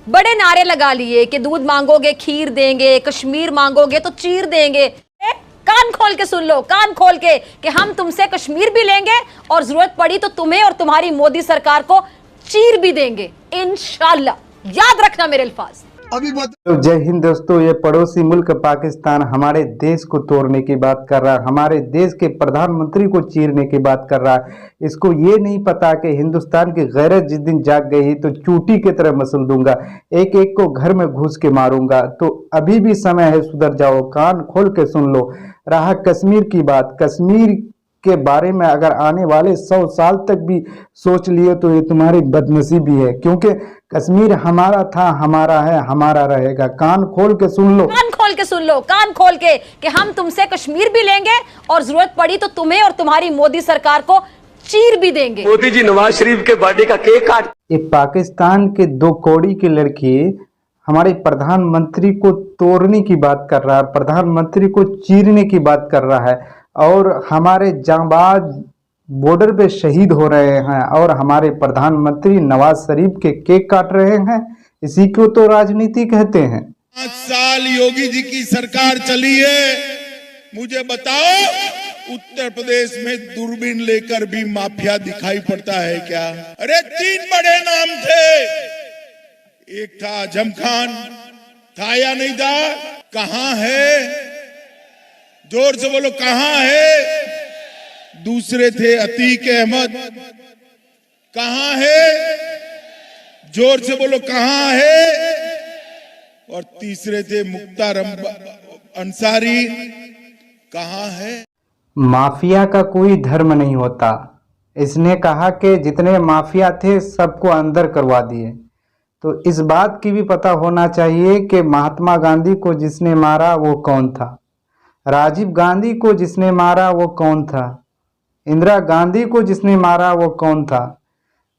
बड़े नारे लगा लिए कि दूध मांगोगे खीर देंगे, कश्मीर मांगोगे तो चीर देंगे। कान खोल के सुन लो, कान खोल के, कि हम तुमसे कश्मीर भी लेंगे और जरूरत पड़ी तो तुम्हें और तुम्हारी मोदी सरकार को चीर भी देंगे इंशाल्लाह। याद रखना मेरे अल्फाज। तो जय हिंद दोस्तों, ये पड़ोसी मुल्क पाकिस्तान हमारे देश को तोड़ने की बात कर रहा है, हमारे देश के प्रधानमंत्री को चीरने की बात कर रहा है। इसको ये नहीं पता कि हिंदुस्तान की गैरत जिस दिन जाग गई तो चूटी की तरह मसल दूंगा, एक एक को घर में घुस के मारूंगा। तो अभी भी समय है, सुधर जाओ, कान खोल के सुन लो। रहा कश्मीर की बात, कश्मीर के बारे में अगर आने वाले 100 साल तक भी सोच लिए तो ये तुम्हारी बदनसीबी है, क्योंकि कश्मीर हमारा था, हमारा है, हमारा रहेगा। कान खोल के सुन लो, कान खोल के सुन लो, कान खोल के, कि हम तुमसे कश्मीर भी लेंगे और जरूरत पड़ी तो तुम्हें और तुम्हारी मोदी सरकार को चीर भी देंगे। मोदी जी नवाज शरीफ के बर्थडे का केक काट। ये पाकिस्तान के 2 कौड़ी की लड़की हमारे प्रधानमंत्री को तोड़ने की बात कर रहा है, प्रधानमंत्री को चीरने की बात कर रहा है, और हमारे जांबाज बॉर्डर पे शहीद हो रहे हैं, और हमारे प्रधानमंत्री नवाज शरीफ के केक काट रहे हैं। इसी को तो राजनीति कहते हैं। 5 साल योगी जी की सरकार चली है, मुझे बताओ उत्तर प्रदेश में दूरबीन लेकर भी माफिया दिखाई पड़ता है क्या? अरे 3 बड़े नाम थे, एक था आजम खान, था या नहीं था? कहां है? जोर से बोलो, कहां है? दूसरे थे अतीक अहमद, कहां है? जोर से बोलो, कहां है? और तीसरे थे मुख्तार अंसारी, कहां है? माफिया का कोई धर्म नहीं होता। इसने कहा कि जितने माफिया थे सबको अंदर करवा दिए। तो इस बात की भी पता होना चाहिए कि महात्मा गांधी को जिसने मारा वो कौन था, राजीव गांधी को जिसने मारा वो कौन था, इंदिरा गांधी को जिसने मारा वो कौन था,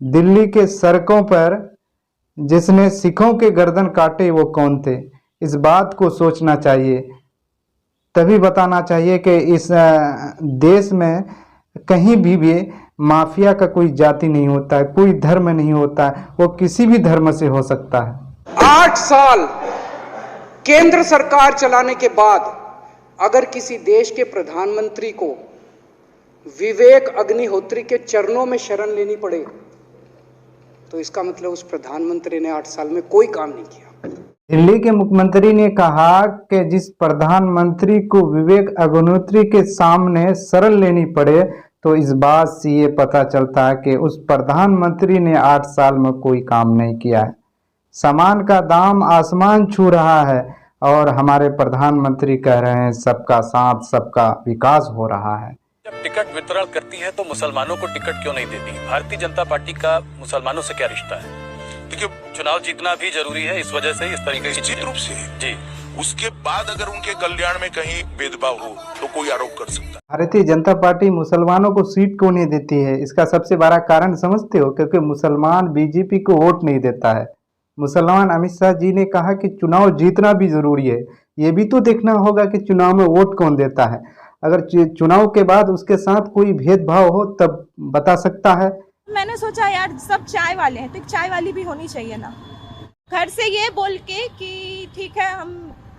दिल्ली के सड़कों पर जिसने सिखों के गर्दन काटे वो कौन थे। इस बात को सोचना चाहिए, तभी बताना चाहिए कि इस देश में कहीं भी माफिया का कोई जाति नहीं होता है, कोई धर्म नहीं होता है, वो किसी भी धर्म से हो सकता है। 8 साल केंद्र सरकार चलाने के बाद अगर किसी देश के प्रधानमंत्री को विवेक अग्निहोत्री के चरणों में शरण लेनी पड़े तो इसका मतलब उस प्रधानमंत्री ने 8 साल में कोई काम नहीं किया। दिल्ली के मुख्यमंत्री ने कहा कि जिस प्रधानमंत्री को विवेक अग्निहोत्री के सामने शरण लेनी पड़े तो इस बात से ये पता चलता है कि उस प्रधानमंत्री ने 8 साल में कोई काम नहीं किया है। सामान का दाम आसमान छू रहा है और हमारे प्रधानमंत्री कह रहे हैं सबका साथ सबका विकास हो रहा है। जब टिकट वितरण करती है तो मुसलमानों को टिकट क्यों नहीं देती? भारतीय जनता पार्टी का मुसलमानों से क्या रिश्ता है? क्योंकि चुनाव जीतना भी जरूरी है, इस वजह से इस तरीके की निश्चित रूप से जी। उसके बाद अगर उनके कल्याण में कहीं भेदभाव हो तो कोई आरोप कर सकता है। भारतीय जनता पार्टी मुसलमानों को सीट क्यों नहीं देती है? इसका सबसे बड़ा कारण समझते हो? क्योंकि मुसलमान बीजेपी को वोट नहीं देता है। मुसलमान अमित शाह जी ने कहा कि चुनाव जीतना भी जरूरी है, ये भी तो देखना होगा कि चुनाव में वोट कौन देता है। अगर चुनाव के बाद उसके साथ कोई भेदभाव हो तब बता सकता है। मैंने सोचा यार सब चाय वाले हैं तो एक चाय वाली भी होनी चाहिए ना। घर से ये बोल के कि ठीक है हम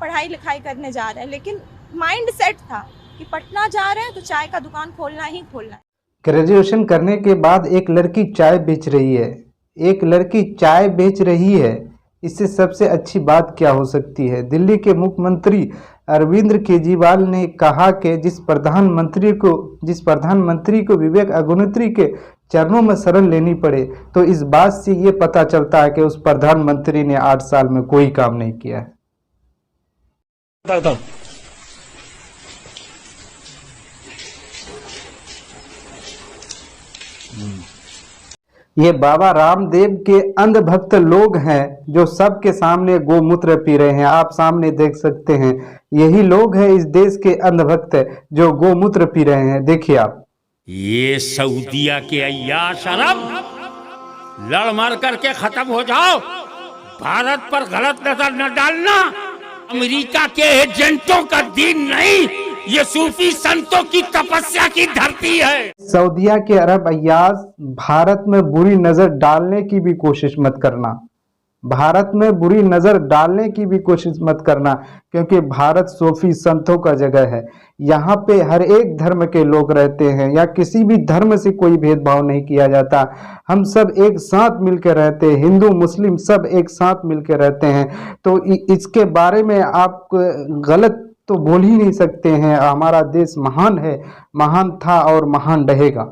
पढ़ाई लिखाई करने जा रहे हैं, लेकिन माइंड सेट था कि पटना जा रहे हैं तो चाय का दुकान खोलना ही खोलना है। ग्रेजुएशन करने के बाद एक लड़की चाय बेच रही है, एक लड़की चाय बेच रही है, इससे सबसे अच्छी बात क्या हो सकती है? दिल्ली के मुख्यमंत्री अरविंद केजरीवाल ने कहा कि जिस प्रधानमंत्री को विवेक अग्निहोत्री के चरणों में शरण लेनी पड़े तो इस बात से ये पता चलता है कि उस प्रधानमंत्री ने 8 साल में कोई काम नहीं किया है। ये बाबा रामदेव के अंधभक्त लोग हैं जो सबके सामने गोमूत्र पी रहे हैं। आप सामने देख सकते हैं, यही लोग हैं इस देश के अंधभक्त जो गोमूत्र पी रहे हैं। देखिए आप, ये सऊदिया के अय्याश अरब, लड़ मर करके खत्म हो जाओ, भारत पर गलत नजर न डालना। अमेरिका के एजेंटों का दीन नहीं, ये सूफी संतों की तपस्या की धरती है। सऊदिया के अरब अय्याश, भारत में बुरी नजर डालने की भी कोशिश मत करना। भारत में बुरी नज़र डालने की भी कोशिश मत करना, क्योंकि भारत सूफी संतों का जगह है। यहाँ पे हर एक धर्म के लोग रहते हैं, या किसी भी धर्म से कोई भेदभाव नहीं किया जाता। हम सब एक साथ मिलकर रहते हैं, हिंदू मुस्लिम सब एक साथ मिलकर रहते हैं। तो इसके बारे में आप गलत तो बोल ही नहीं सकते हैं। हमारा देश महान है, महान था और महान रहेगा।